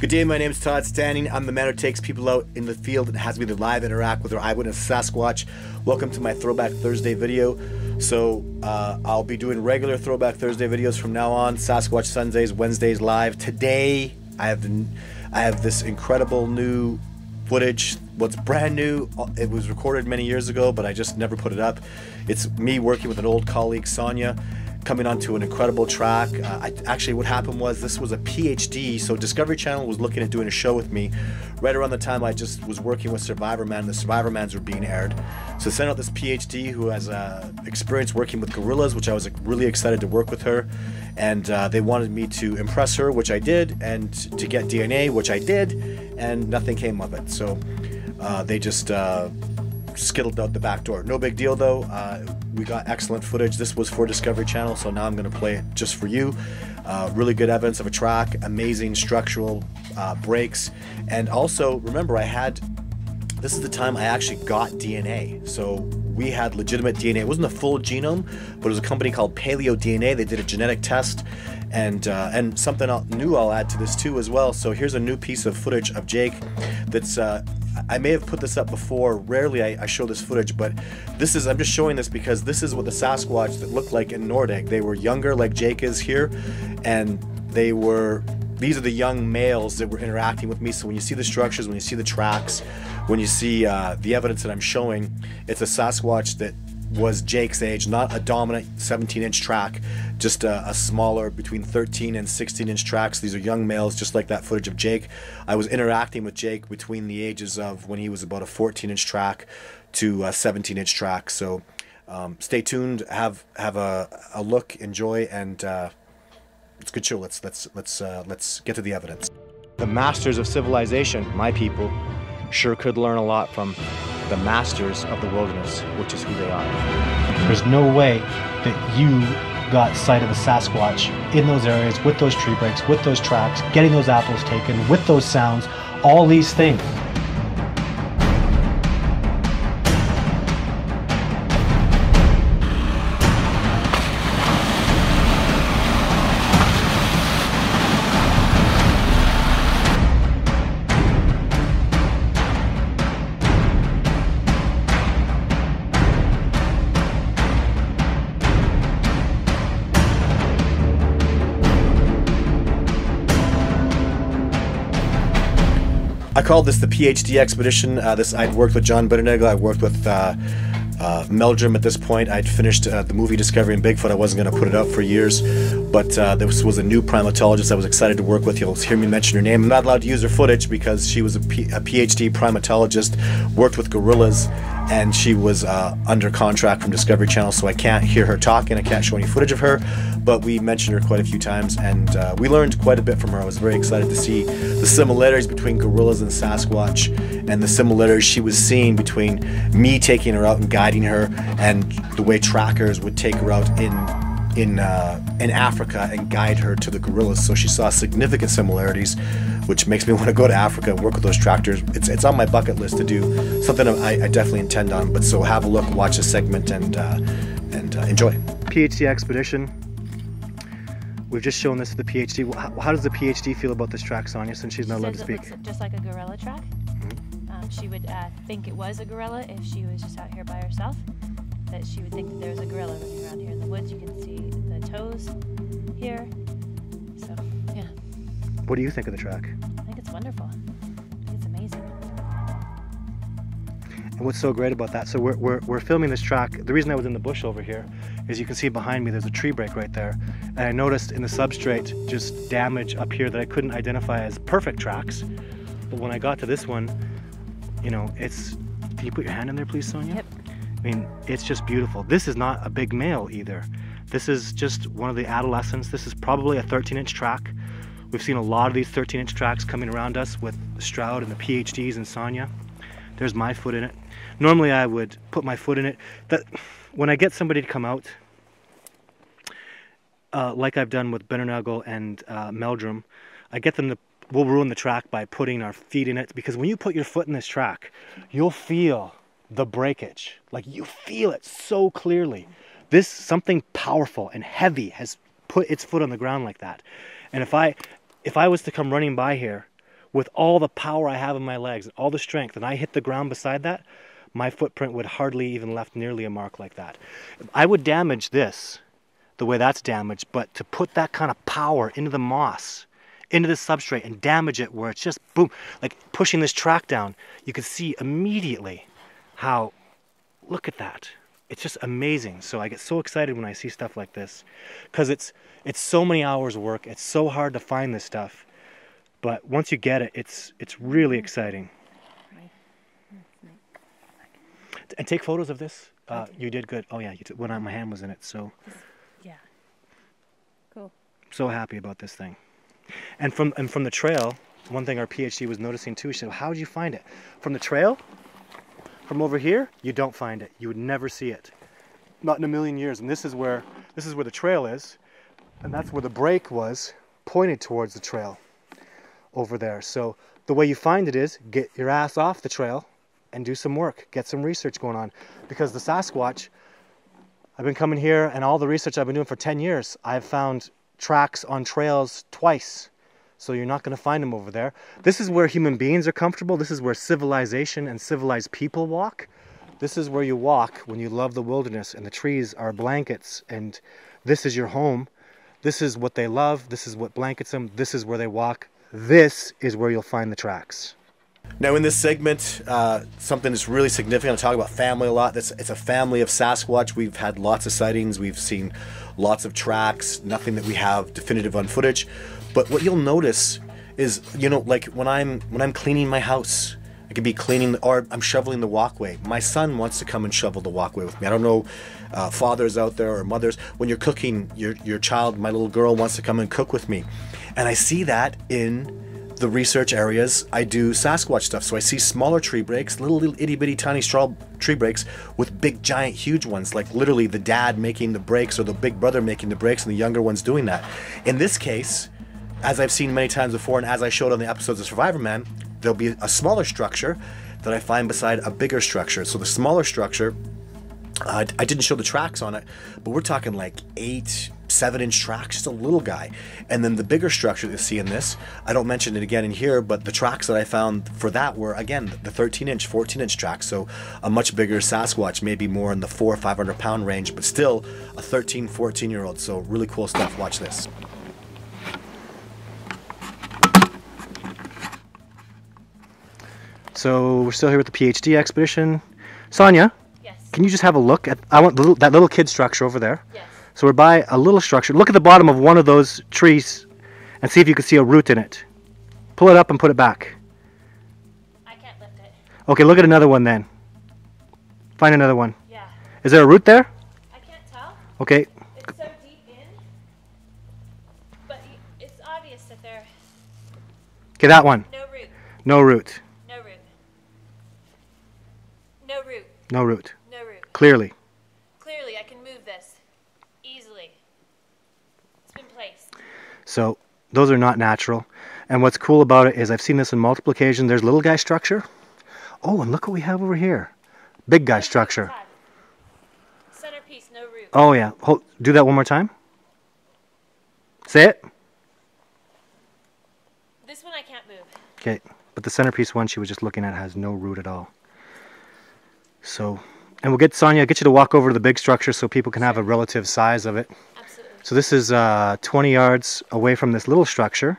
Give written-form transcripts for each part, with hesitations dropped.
Good day, my name is Todd Standing. I'm the man who takes people out in the field and has me to live interact with their eyewitness Sasquatch. Welcome to my Throwback Thursday video. So I'll be doing regular Throwback Thursday videos from now on. Sasquatch Sundays, Wednesdays live. Today I have this incredible new footage. What's brand new, it was recorded many years ago, but I just never put it up. It's me working with an old colleague, Sonia, coming onto an incredible track. Actually, what happened was this was a PhD, so Discovery Channel was looking at doing a show with me right around the time I just was working with Survivor Man. The Survivor Mans were being aired. So sent out this PhD who has experience working with gorillas, which I was really excited to work with her. And they wanted me to impress her, which I did, and to get DNA, which I did, and nothing came of it. So they just skittled out the back door. No big deal though. We got excellent footage. This was for Discovery Channel, so now I'm going to play it just for you. Really good evidence of a track, amazing structural breaks, and also remember this is the time I actually got DNA. So we had legitimate DNA. It wasn't a full genome, but it was a company called Paleo DNA. They did a genetic test, and something new I'll add to this too as well. So here's a new piece of footage of Jake that's I may have put this up before. Rarely I show this footage, but I'm just showing this because this is what the Sasquatch that looked like in Nordegg. They were younger, like Jake is here, and these are the young males that were interacting with me. So when you see the structures, when you see the tracks, when you see the evidence that I'm showing, it's a Sasquatch that was Jake's age, not a dominant 17-inch track, just a smaller between 13 and 16-inch tracks. These are young males, just like that footage of Jake. I was interacting with Jake between the ages of when he was about a 14-inch track to a 17-inch track. So stay tuned, have a look, enjoy, and it's a good show. Let's get to the evidence. The masters of civilization, my people, sure could learn a lot from the masters of the wilderness, which is who they are. There's no way that you got sight of a Sasquatch in those areas with those tree breaks, with those tracks, getting those apples taken, with those sounds, all these things. I called this the PhD expedition. I'd worked with John Nordegg. I worked with Meldrum at this point. I'd finished the movie Discovering Bigfoot. I wasn't going to put it up for years, but this was a new primatologist I was excited to work with. You'll hear me mention her name. I'm not allowed to use her footage because she was a PhD primatologist, worked with gorillas, and she was under contract from Discovery Channel, so I can't hear her talking. I can't show any footage of her, but we mentioned her quite a few times, and we learned quite a bit from her. I was very excited to see the similarities between gorillas and Sasquatch, and the similarities she was seeing between me taking her out and guiding her, and the way trackers would take her out in Africa and guide her to the gorillas. So she saw significant similarities, which makes me want to go to Africa and work with those tractors. It's on my bucket list to do, something I definitely intend on. But so have a look, watch this segment, and enjoy. PhD expedition. We've just shown this to the PhD. How does the PhD feel about this track, Sonia, since she's not allowed to speak? It looks just like a gorilla track. She would think it was a gorilla if she was just out here by herself. That she would think that there's a gorilla running around here in the woods. You can see the toes here. So, yeah. What do you think of the track? I think it's wonderful. I think it's amazing. And what's so great about that, so we're filming this track. The reason I was in the bush over here is you can see behind me there's a tree break right there. And I noticed in the substrate just damage up here that I couldn't identify as perfect tracks. But when I got to this one, you know, can you put your hand in there please, Sonia? Yep. I mean, it's just beautiful. This is not a big male either. This is just one of the adolescents. This is probably a 13-inch track. We've seen a lot of these 13-inch tracks coming around us with Stroud and the PhDs and Sonia. There's my foot in it. Normally I would put my foot in it. When I get somebody to come out, like I've done with Nordegg and Meldrum, I get them to, we'll ruin the track by putting our feet in it, because when you put your foot in this track, you'll feel the breakage. Like, you feel it so clearly. This, something powerful and heavy has put its foot on the ground like that. And if I was to come running by here with all the power I have in my legs and all the strength, and I hit the ground beside that, my footprint would hardly even left nearly a mark like that. I would damage this the way that's damaged, but to put that kind of power into the moss, into the substrate, and damage it where it's just boom, like pushing this track down, you can see immediately how, look at that. It's just amazing. So I get so excited when I see stuff like this, because it's so many hours of work. It's so hard to find this stuff, but once you get it, it's really exciting. And take photos of this. You did good. Oh yeah, you when my hand was in it. So yeah, cool. So happy about this thing. And from the trail, one thing our PhD was noticing too. She said, "How did you find it? From the trail? From over here, you don't find it. You would never see it, not in a million years." And this is where the trail is, and that's where the break was pointed towards the trail over there. So the way you find it is get your ass off the trail and do some work, get some research going on. Because the Sasquatch, I've been coming here, and all the research I've been doing for 10 years, I've found tracks on trails twice. So you're not going to find them over there. This is where human beings are comfortable. This is where civilization and civilized people walk. This is where you walk when you love the wilderness, and the trees are blankets, and this is your home. This is what they love. This is what blankets them. This is where they walk. This is where you'll find the tracks. Now in this segment, something that's really significant, I talk about family a lot. It's a family of Sasquatch. We've had lots of sightings. We've seen lots of tracks, nothing that we have definitive on footage. But what you'll notice is, you know, like when I'm cleaning my house, I could be cleaning, or I'm shoveling the walkway. My son wants to come and shovel the walkway with me. I don't know, fathers out there or mothers, when you're cooking, your child, my little girl, wants to come and cook with me. And I see that in the research areas I do Sasquatch stuff. So I see smaller tree breaks, little itty bitty tiny straw tree breaks with big giant huge ones, like literally the dad making the breaks or the big brother making the breaks and the younger ones doing that. In this case, as I've seen many times before, and as I showed on the episodes of Survivor Man, there'll be a smaller structure that I find beside a bigger structure. So the smaller structure, I didn't show the tracks on it, but we're talking like 7-inch tracks, just a little guy. And then the bigger structure that you see in this, I don't mention it again in here, but the tracks that I found for that were, again, the 13-inch, 14-inch tracks. So a much bigger Sasquatch, maybe more in the 400 or 500 pound range, but still a 13, 14-year-old. So really cool stuff. Watch this. So we're still here with the PhD expedition. Sonia, Yes. can you just have a look at, I want that little kid structure over there. Yes. So we're by a little structure. Look at the bottom of one of those trees and see if you can see a root in it. Pull it up and put it back. I can't lift it. Okay, look at another one then. Find another one. Yeah. Is there a root there? I can't tell. Okay. It's so deep in. But it's obvious that there Okay, that one. no root. No root. No root. No root. No root. No root. Clearly. Clearly I can move this easily. It's been placed. So those are not natural. And what's cool about it is I've seen this in multiple occasions. There's little guy structure. Oh, and look what we have over here. Big guy structure. Todd. Centerpiece, no root. Oh yeah. Do that one more time. Say it. This one I can't move. Okay. But the centerpiece one she was just looking at has no root at all. So, and we'll get Sonia, get you to walk over to the big structure so people can have a relative size of it. Absolutely. So this is 20 yards away from this little structure.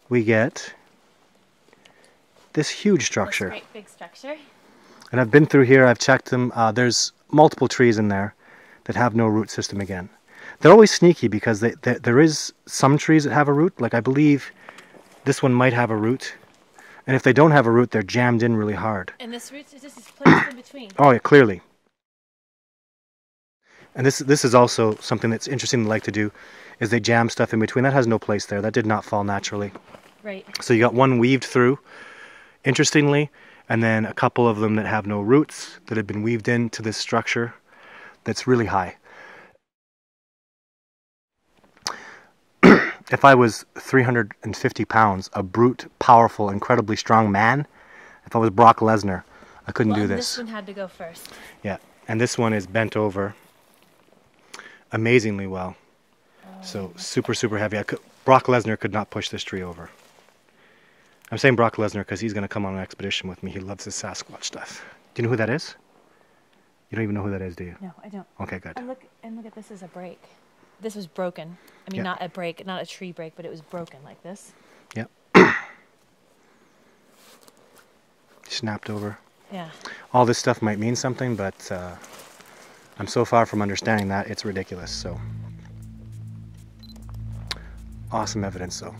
We get this huge structure. This great big structure. And I've been through here, I've checked them. There's multiple trees in there that have no root system again. They're always sneaky because there is some trees that have a root. Like I believe this one might have a root. And if they don't have a root, they're jammed in really hard. And this root is placed in between. Oh yeah, clearly. And this is also something that's interesting to like to do, is they jam stuff in between. That has no place there. That did not fall naturally. Right. So you got one weaved through, interestingly, and then a couple of them that have no roots that have been weaved into this structure that's really high. If I was 350 pounds, a brute, powerful, incredibly strong man, if I was Brock Lesnar, I couldn't do this. This one had to go first. Yeah, and this one is bent over amazingly well. So super, super heavy. Brock Lesnar could not push this tree over. I'm saying Brock Lesnar because he's going to come on an expedition with me. He loves his Sasquatch stuff. Do you know who that is? You don't even know who that is, do you? No, I don't. Okay, good. And look at this as a break. This was broken. I mean, not a break, not a tree break, but it was broken like this. Yep. Snapped over. Yeah. All this stuff might mean something, but I'm so far from understanding that it's ridiculous. So awesome evidence, though.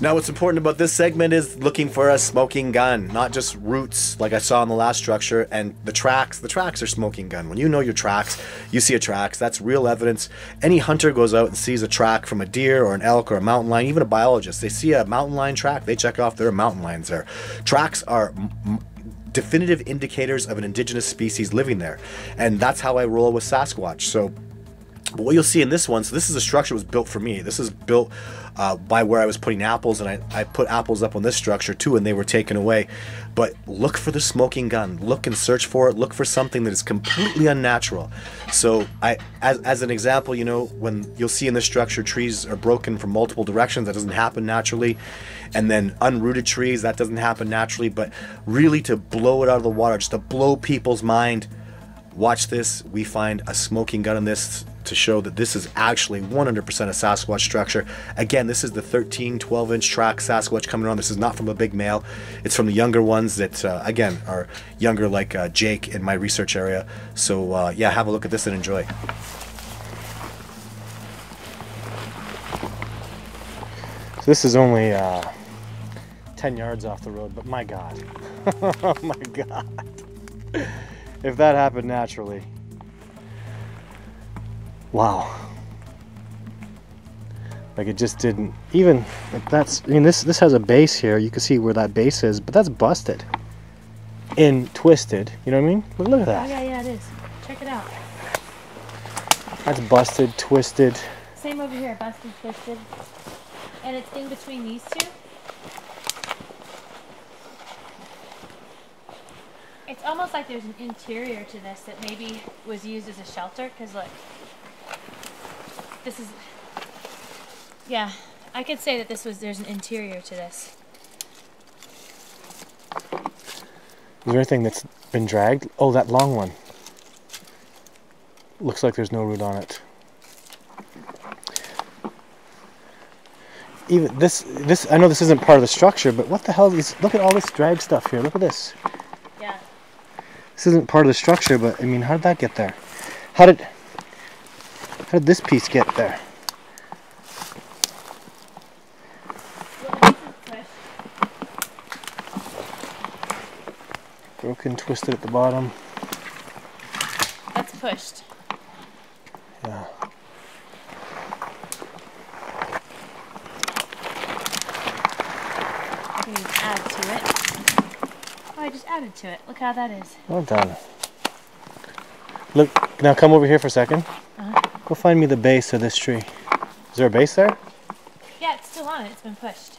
Now what's important about this segment is looking for a smoking gun, not just roots like I saw in the last structure, and the tracks are smoking gun. When you know your tracks, you see a tracks, that's real evidence. Any hunter goes out and sees a track from a deer or an elk or a mountain lion, even a biologist, they see a mountain lion track, they check off there are mountain lions there. Tracks are definitive indicators of an indigenous species living there, and that's how I roll with Sasquatch. So but what you'll see in this one, so this is a structure that was built for me. This is built by where I was putting apples, and I put apples up on this structure too, and they were taken away. But look for the smoking gun. Look and search for it. Look for something that is completely unnatural. So as an example, you know, when you'll see in this structure trees are broken from multiple directions, that doesn't happen naturally. And then unrooted trees, that doesn't happen naturally. But really to blow it out of the water, just to blow people's mind, watch this. We find a smoking gun in this to show that this is actually 100% a Sasquatch structure. Again, this is the 13, 12-inch track Sasquatch coming on. This is not from a big male. It's from the younger ones that, again, are younger like Jake in my research area. So, yeah, have a look at this and enjoy. So this is only 10 yards off the road, but my God. Oh my God. If that happened naturally. Wow. Like it just didn't even, like that's, I mean, this has a base here. You can see where that base is, but that's busted and twisted. You know what I mean? Look at that. Oh, yeah, it is. Check it out. That's busted, twisted. Same over here, busted, twisted. And it's in between these two. It's almost like there's an interior to this that maybe was used as a shelter, because look. This is, yeah, I could say that there's an interior to this. Is there anything that's been dragged? Oh, that long one. Looks like there's no root on it. Even this, I know this isn't part of the structure, but what the hell is, look at all this drag stuff here. Look at this. Yeah. This isn't part of the structure, but I mean, how did that get there? How did this piece get there? Broken, twisted at the bottom. That's pushed. Yeah. I can even add to it. Oh, I just added to it. Look how that is. Well done. Look, now come over here for a second. Go find me the base of this tree. Is there a base there? Yeah, it's still on it. It's been pushed.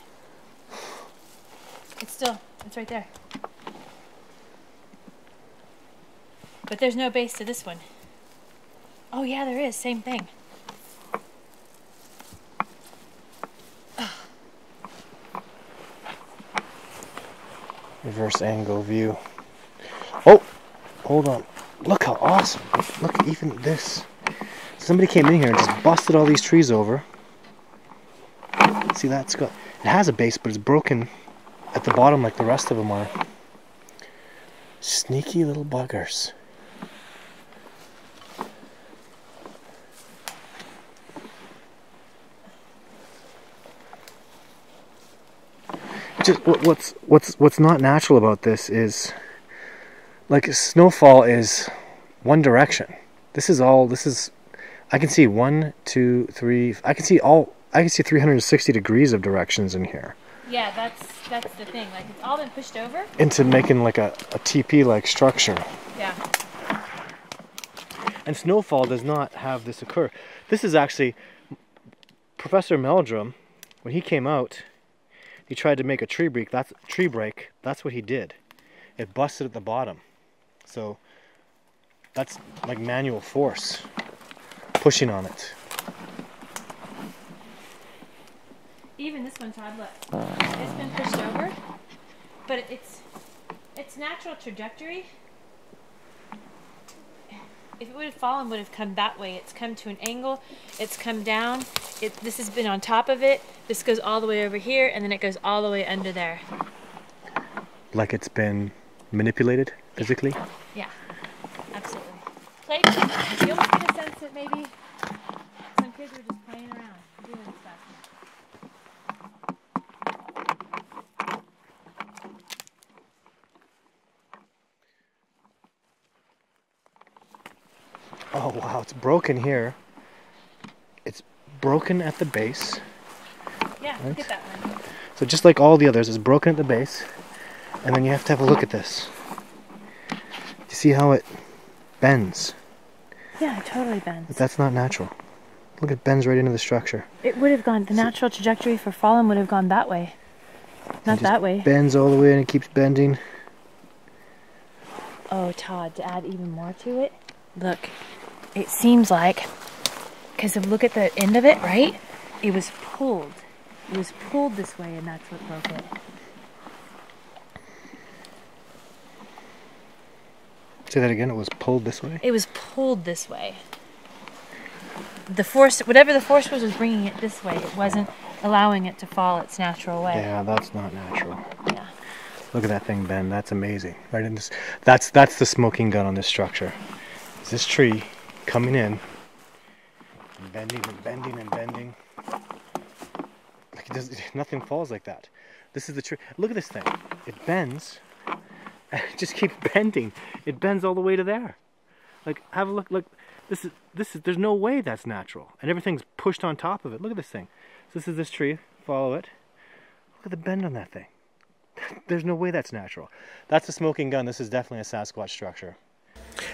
It's right there. But there's no base to this one. Oh yeah, there is. Same thing. Reverse angle view. Oh, hold on. Look how awesome. Look, even this. Somebody came in here and just busted all these trees over. See, it has a base, but it's broken at the bottom like the rest of them are. Sneaky little buggers. Just what's not natural about this is, like, snowfall is one direction. I can see 1, 2, 3. I can see 360 degrees of directions in here. Yeah, that's the thing. Like, it's all been pushed over into making like a teepee-like structure. Yeah. And snowfall does not have this occur. This is actually Professor Meldrum, when he came out, he tried to make a tree break. That's what he did. It busted at the bottom. So that's like manual force pushing on it. even this one, Todd, look. It's been pushed over, but its natural trajectory, if it would have fallen, would have come that way. It's come to an angle, it's come down, this has been on top of it, this goes all the way over here, and then it goes all the way under there. Like it's been manipulated physically? Yeah, absolutely. Played, you almost get a sense that maybe some kids were just playing around, doing stuff. Oh wow, it's broken here. It's broken at the base. Yeah, right? look at that one. So just like all the others, it's broken at the base. And then you have to have a look at this. You see how it bends? Yeah, it totally bends. But that's not natural. Look, it bends right into the structure. It would have gone, the natural trajectory for falling would have gone that way. Not that way. Bends all the way and it keeps bending. Oh, Todd, to add even more to it, look, it seems like, because look at the end of it, right? It was pulled. It was pulled this way, and that's what broke it. Say that again, it was pulled this way? It was pulled this way. The force, whatever the force was bringing it this way. It wasn't allowing it to fall its natural way. Yeah, that's not natural. Yeah. Look at that thing bend. That's amazing. Right in this. That's the smoking gun on this structure. It's this tree coming in, and bending and bending and bending. Like nothing falls like that. This is the tree. Look at this thing. It bends, and it just keeps bending. It bends all the way to there. Like, have a look. Look, this is. There's no way that's natural, and everything's pushed on top of it. Look at this thing. So this is this tree. Follow it. Look at the bend on that thing. There's no way that's natural. That's a smoking gun. This is definitely a Sasquatch structure.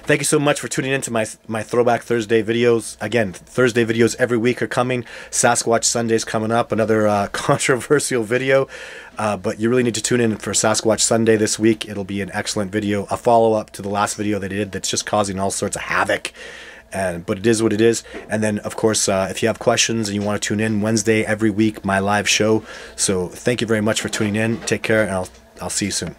Thank you so much for tuning in to my Throwback Thursday videos. Again, Thursday videos every week are coming. Sasquatch Sunday's coming up, another controversial video. But you really need to tune in for Sasquatch Sunday this week. It'll be an excellent video, a follow-up to the last video they did that's just causing all sorts of havoc. But it is what it is. And then, of course, if you have questions and you want to tune in, Wednesday every week, my live show. So thank you very much for tuning in. Take care, and I'll see you soon.